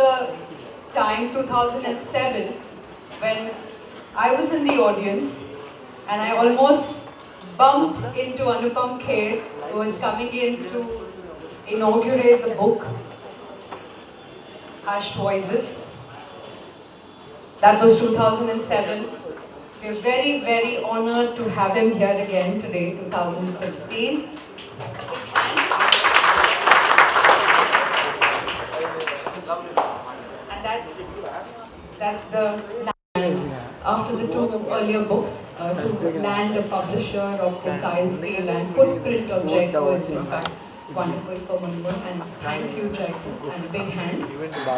the time 2007 when I was in the audience and I almost bumped into Anupam Kher, who was coming in to inaugurate the book, Hushed Voices. That was 2007. We're very, very honored to have him here again today, 2016. And that's the after the two earlier books, to land a publisher of the size, scale and footprint of Jaipur was in fact wonderful for Munmun, and thank you Jaipur, and a big hand. So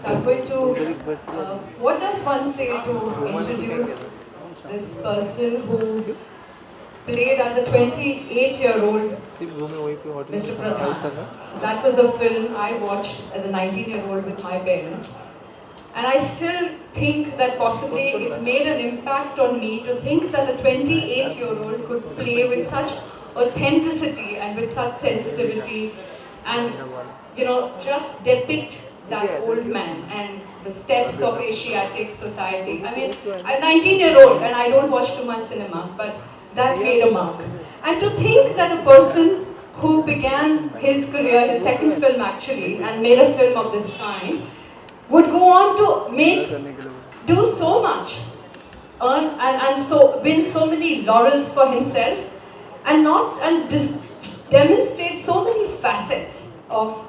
I'm going to, what does one say to introduce this person who played as a 28-year-old Mr. Pradhan. So that was a film I watched as a 19-year-old with my parents. And I still think that possibly it made an impact on me to think that a 28-year-old could play with such authenticity and with such sensitivity and, you know, just depict that old man and the steps of Asiatic society. I mean, I'm 19-year-old and I don't watch too much cinema, but that made a mark. And to think that a person who began his career, his second film actually, and made a film of this kind, would go on to do so much, earn and so win so many laurels for himself, and demonstrate so many facets of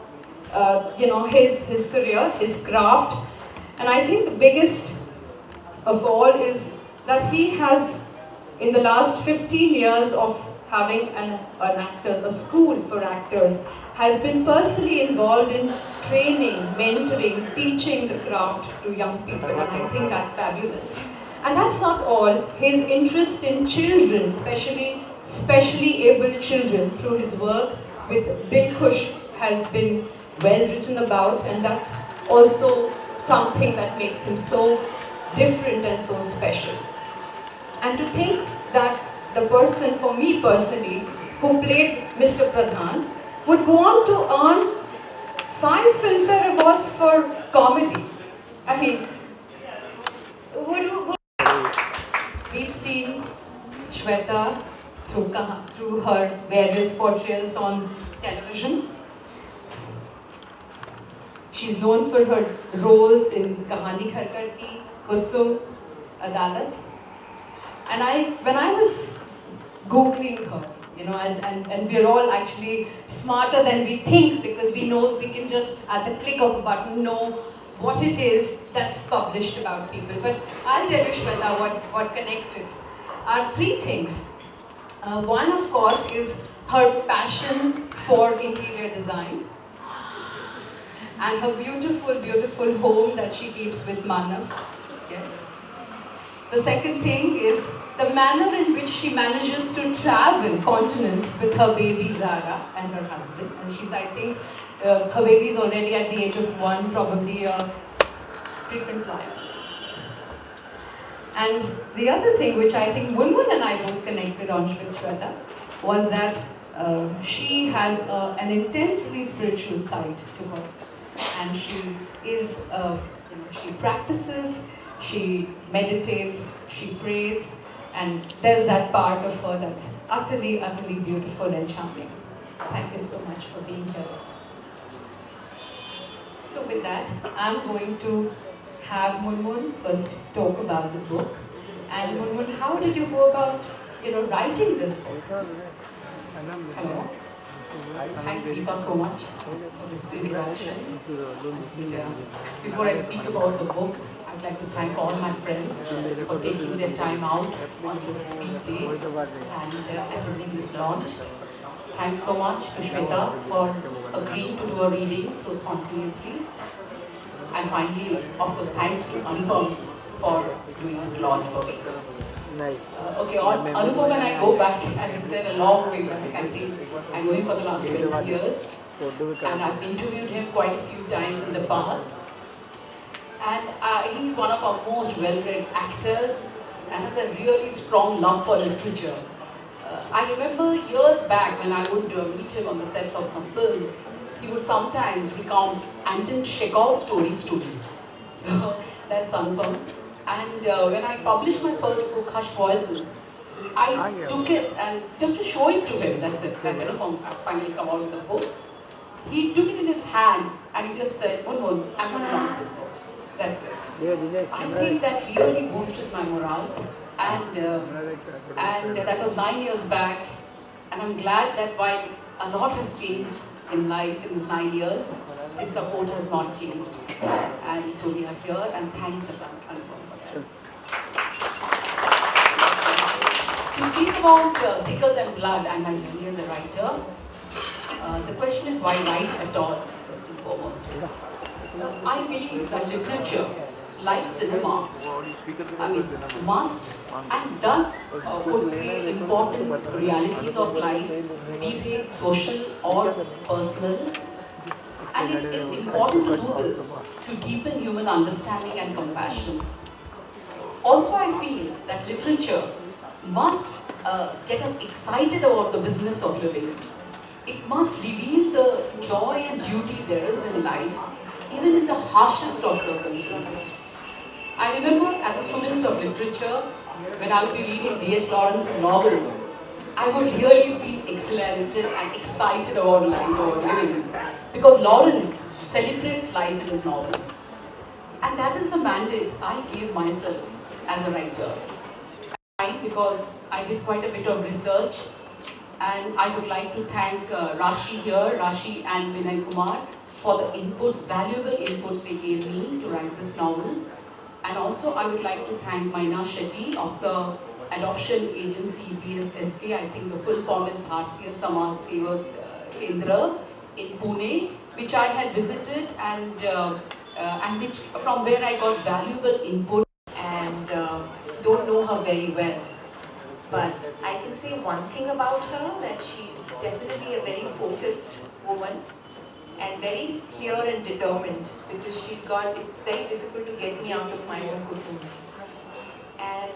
you know, his career, his craft. And I think the biggest of all is that he has, in the last 15 years of having an actor, a school for actors, has been personally involved in training, mentoring, teaching the craft to young people, and I think that's fabulous. And that's not all. His interest in children, specially able children, through his work with Dilkhush has been well written about, and that's also something that makes him so different and so special. And to think that the person, for me personally, who played Mr. Pradhan, would go on to earn 5 Filmfare Awards for comedy. I mean, we've seen Shweta through her various portrayals on television. She's known for her roles in Kahani Ghar Kar Ki, Kusum, Adalat. And when I was Googling her, you know, and we're all actually smarter than we think, because we know we can just, at the click of a button, know what it is that's published about people. But I'll tell you, Shweta, what connected are 3 things. One, of course, is her passion for interior design and her beautiful, beautiful home that she keeps with Manav. Yes. The second thing is the manner in which she manages to travel continents with her baby Zara and her husband. And she's, I think, her baby is already at the age of 1, probably a frequent flyer. And the other thing which I think Munmun and I both connected on with Shweta was that she has an intensely spiritual side to her. And she is, you know, she practices, she meditates, she prays, and there's that part of her that's utterly, utterly beautiful and charming. Thank you so much for being here. So with that, I'm going to have Munmun first talk about the book. And Munmun, how did you go about, you know, writing this book? Hello. Thank Deepa so much for this introduction. Before I speak about the book, I'd like to thank all my friends for taking their time out on this sweet day and attending this launch. Thanks so much to Shweta for agreeing to do a reading so spontaneously. And finally, of course, thanks to Anupam for doing this launch for me. Okay, Anupam and I go back, as I said, a long way back. I think I'm going for the last 20 years. And I've interviewed him quite a few times in the past. And he's one of our most well-read actors and has a really strong love for literature. I remember years back when I would meet him on the sets of some films, he would sometimes recount Anton Chekhov's stories to me. So that's Anupam. And when I published my first book, Hush Voices, I took it and just to show it to him, that's it. And Anupam finally come out with the book. He took it in his hand and he just said, Munmun, I'm going to write this book. That's it. I think that really boosted my morale, and that was 9 years back, and I'm glad that while a lot has changed in life in these 9 years, his support has not changed, and so we are here, and thanks Anupam for that. To speak about Thicker Than Blood and my journey as a writer, the question is why write at all, first and foremost. I believe that literature, like cinema, must and does portray important realities of life, be they social or personal. And it is important to do this to deepen human understanding and compassion. Also, I feel that literature must get us excited about the business of living. It must reveal the joy and beauty there is in life, even in the harshest of circumstances. I remember as a student of literature, when I would be reading D.H. Lawrence's novels, I would really feel exhilarated and excited about life, about living, because Lawrence celebrates life in his novels. And that is the mandate I gave myself as a writer. Because I did quite a bit of research, and I would like to thank Rashi and Vinay Kumar for the inputs, valuable inputs they gave me to write this novel. And also I would like to thank Maina Shetty of the adoption agency BSSK. I think the full form is Bharatiya Samaj Sevak Kendra in Pune, which I had visited and which from where I got valuable input. And don't know her very well. But I can say one thing about her, that she's definitely a very focused woman and very clear and determined, because it's very difficult to get me out of my own cocoon. And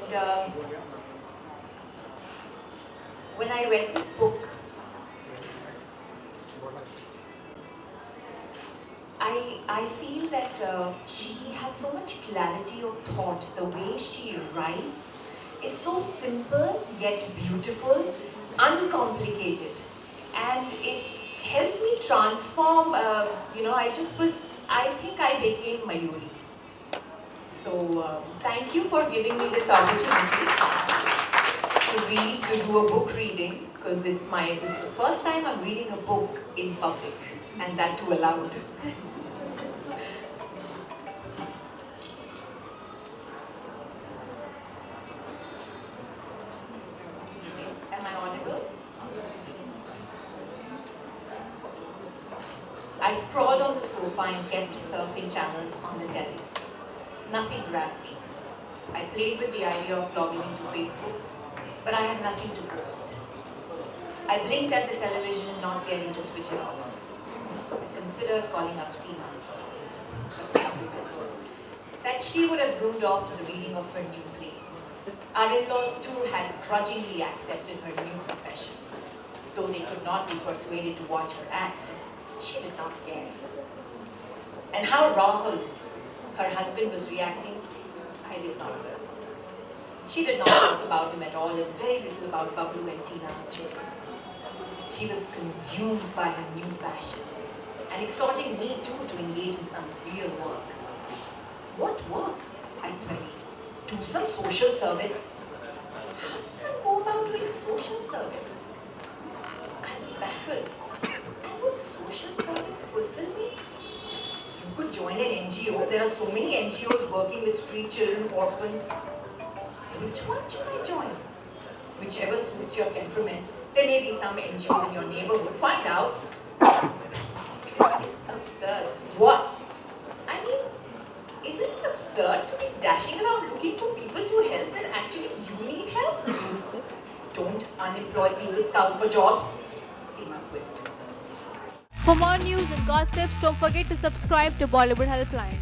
when I read this book, I feel that she has so much clarity of thought. The way she writes is so simple yet beautiful, uncomplicated, and it helped me transform. I think I became Mayuri. So thank you for giving me this opportunity to do a book reading, because this is the first time I'm reading a book in public, and that too aloud. Am I audible? I sprawled on the sofa and kept surfing channels on the telly. Nothing grabbed me. I played with the idea of logging into Facebook, but I had nothing to post. I blinked at the television, not daring to switch it off. I considered calling up Seema. That she would have zoomed off to the reading of her new play. Our in-laws too had grudgingly accepted her new profession. Though they could not be persuaded to watch her act, she did not care. And how Rahul, her husband, was reacting, I did not know. She did not talk about him at all, and very little about Babu and Tina and children. She was consumed by her new passion and exhorting me too to engage in some real work. What work? I queried. Do some social service. How someone goes out doing social service? I was baffled. And would social service fulfill me? You could join an NGO. There are so many NGOs working with street children, orphans. Which one should I join? Whichever suits your temperament. There may be some NGOs in your neighborhood. Find out. It's absurd. What? I mean, isn't it absurd to be dashing around looking for people to help when actually you need help? Don't unemployed people scout for jobs. Seema quit. For more news and gossips, don't forget to subscribe to Bollywood Helpline.